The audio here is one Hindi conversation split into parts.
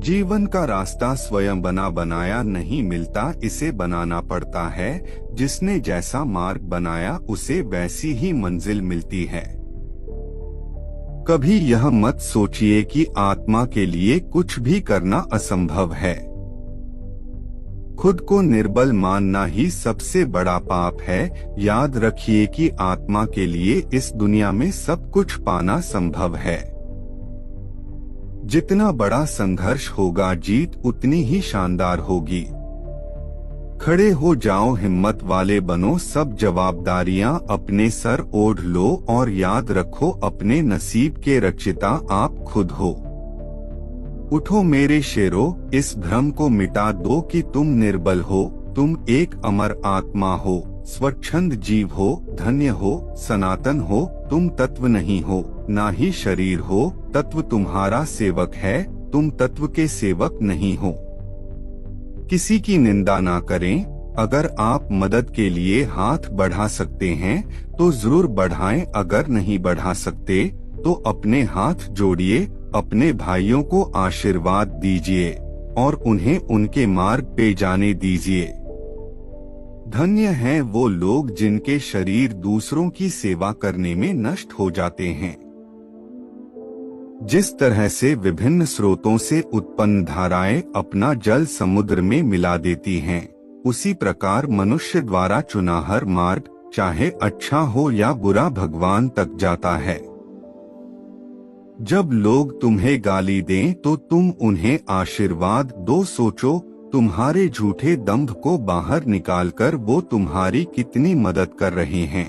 जीवन का रास्ता स्वयं बना बनाया नहीं मिलता, इसे बनाना पड़ता है। जिसने जैसा मार्ग बनाया उसे वैसी ही मंजिल मिलती है। कभी यह मत सोचिए कि आत्मा के लिए कुछ भी करना असंभव है। खुद को निर्बल मानना ही सबसे बड़ा पाप है। याद रखिए कि आत्मा के लिए इस दुनिया में सब कुछ पाना संभव है। जितना बड़ा संघर्ष होगा, जीत उतनी ही शानदार होगी। खड़े हो जाओ, हिम्मत वाले बनो, सब जवाबदारियां अपने सर ओढ़ लो और याद रखो अपने नसीब के रचयिता आप खुद हो। उठो मेरे शेरों, इस भ्रम को मिटा दो कि तुम निर्बल हो। तुम एक अमर आत्मा हो, स्वच्छंद जीव हो, धन्य हो, सनातन हो। तुम तत्व नहीं हो, ना ही शरीर हो। तत्व तुम्हारा सेवक है, तुम तत्व के सेवक नहीं हो। किसी की निंदा ना करें। अगर आप मदद के लिए हाथ बढ़ा सकते हैं तो जरूर बढ़ाएं, अगर नहीं बढ़ा सकते तो अपने हाथ जोड़िए, अपने भाइयों को आशीर्वाद दीजिए और उन्हें उनके मार्ग पे जाने दीजिए। धन्य हैं वो लोग जिनके शरीर दूसरों की सेवा करने में नष्ट हो जाते हैं। जिस तरह से विभिन्न स्रोतों से उत्पन्न धाराएं अपना जल समुद्र में मिला देती हैं, उसी प्रकार मनुष्य द्वारा चुना हर मार्ग, चाहे अच्छा हो या बुरा, भगवान तक जाता है। जब लोग तुम्हें गाली दें तो तुम उन्हें आशीर्वाद दो। सोचो, तुम्हारे झूठे दंभ को बाहर निकालकर वो तुम्हारी कितनी मदद कर रहे हैं।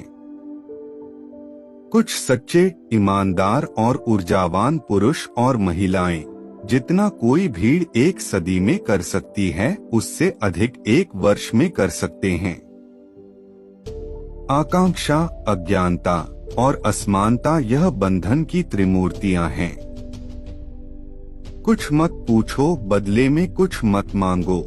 कुछ सच्चे, ईमानदार और ऊर्जावान पुरुष और महिलाएं जितना कोई भीड़ एक सदी में कर सकती है, उससे अधिक एक वर्ष में कर सकते हैं। आकांक्षा, अज्ञानता और असमानता यह बंधन की त्रिमूर्तियां हैं। कुछ मत पूछो, बदले में कुछ मत मांगो।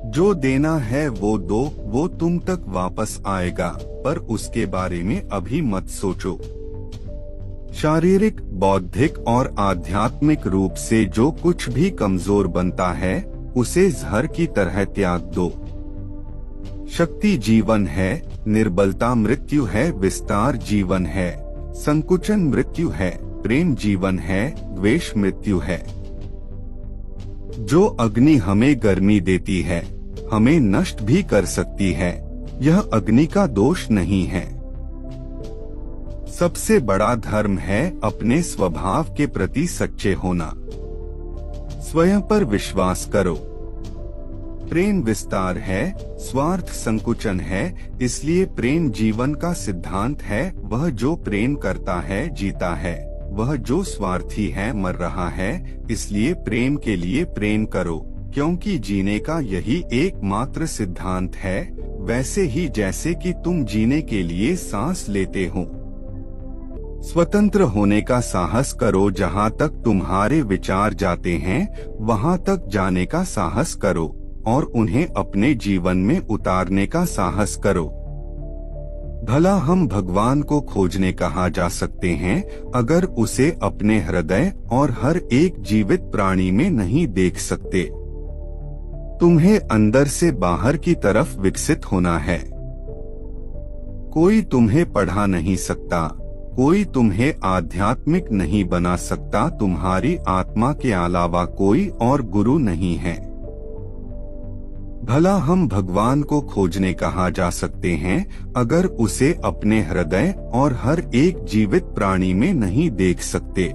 जो देना है वो दो, वो तुम तक वापस आएगा, पर उसके बारे में अभी मत सोचो। शारीरिक, बौद्धिक और आध्यात्मिक रूप से जो कुछ भी कमजोर बनता है उसे जहर की तरह त्याग दो। शक्ति जीवन है, निर्बलता मृत्यु है, विस्तार जीवन है, संकुचन मृत्यु है, प्रेम जीवन है, द्वेष मृत्यु है। जो अग्नि हमें गर्मी देती है, हमें नष्ट भी कर सकती है। यह अग्नि का दोष नहीं है। सबसे बड़ा धर्म है अपने स्वभाव के प्रति सच्चे होना। स्वयं पर विश्वास करो। प्रेम विस्तार है, स्वार्थ संकुचन है, इसलिए प्रेम जीवन का सिद्धांत है। वह जो प्रेम करता है जीता है, वह जो स्वार्थी है मर रहा है। इसलिए प्रेम के लिए प्रेम करो, क्योंकि जीने का यही एकमात्र सिद्धांत है, वैसे ही जैसे कि तुम जीने के लिए सांस लेते हो। स्वतंत्र होने का साहस करो। जहाँ तक तुम्हारे विचार जाते हैं वहाँ तक जाने का साहस करो और उन्हें अपने जीवन में उतारने का साहस करो। भला हम भगवान को खोजने कहाँ जा सकते हैं अगर उसे अपने हृदय और हर एक जीवित प्राणी में नहीं देख सकते। तुम्हें अंदर से बाहर की तरफ विकसित होना है। कोई तुम्हें पढ़ा नहीं सकता, कोई तुम्हें आध्यात्मिक नहीं बना सकता। तुम्हारी आत्मा के अलावा कोई और गुरु नहीं है। भला हम भगवान को खोजने कहाँ जा सकते हैं अगर उसे अपने हृदय और हर एक जीवित प्राणी में नहीं देख सकते।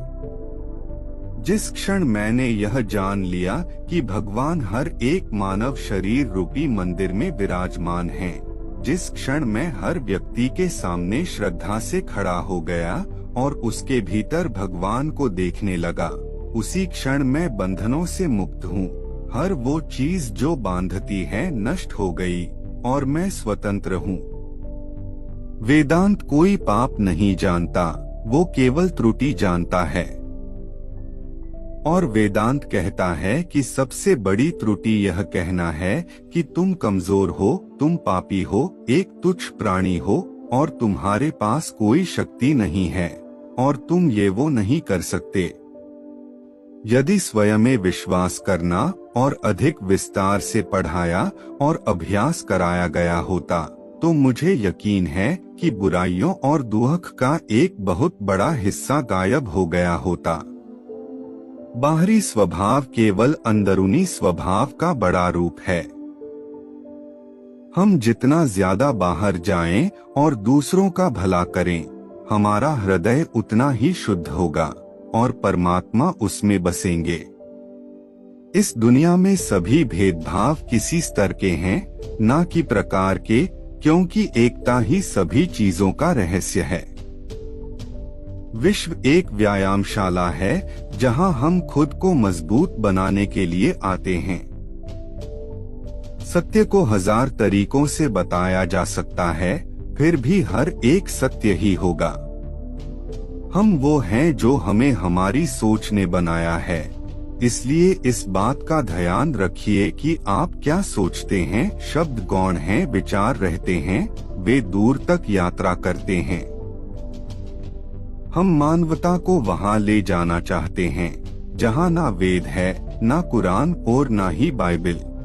जिस क्षण मैंने यह जान लिया कि भगवान हर एक मानव शरीर रूपी मंदिर में विराजमान हैं, जिस क्षण मैं हर व्यक्ति के सामने श्रद्धा से खड़ा हो गया और उसके भीतर भगवान को देखने लगा, उसी क्षण मैं बंधनों से मुक्त हूँ। हर वो चीज जो बांधती है नष्ट हो गई और मैं स्वतंत्र हूँ। वेदांत कोई पाप नहीं जानता, वो केवल त्रुटि जानता है। और वेदांत कहता है कि सबसे बड़ी त्रुटि यह कहना है कि तुम कमजोर हो, तुम पापी हो, एक तुच्छ प्राणी हो और तुम्हारे पास कोई शक्ति नहीं है और तुम ये वो नहीं कर सकते। यदि स्वयं में विश्वास करना और अधिक विस्तार से पढ़ाया और अभ्यास कराया गया होता तो मुझे यकीन है कि बुराइयों और दुख का एक बहुत बड़ा हिस्सा गायब हो गया होता। बाहरी स्वभाव केवल अंदरूनी स्वभाव का बड़ा रूप है। हम जितना ज्यादा बाहर जाएं और दूसरों का भला करें, हमारा हृदय उतना ही शुद्ध होगा और परमात्मा उसमें बसेंगे। इस दुनिया में सभी भेदभाव किसी स्तर के हैं, ना कि प्रकार के, क्योंकि एकता ही सभी चीजों का रहस्य है। विश्व एक व्यायामशाला है जहां हम खुद को मजबूत बनाने के लिए आते हैं। सत्य को 1000 तरीकों से बताया जा सकता है, फिर भी हर एक सत्य ही होगा। हम वो हैं जो हमें हमारी सोच ने बनाया है, इसलिए इस बात का ध्यान रखिए कि आप क्या सोचते हैं। शब्द गौण हैं, विचार रहते हैं, वे दूर तक यात्रा करते हैं। हम मानवता को वहां ले जाना चाहते हैं जहां ना वेद है, ना कुरान और ना ही बाइबल।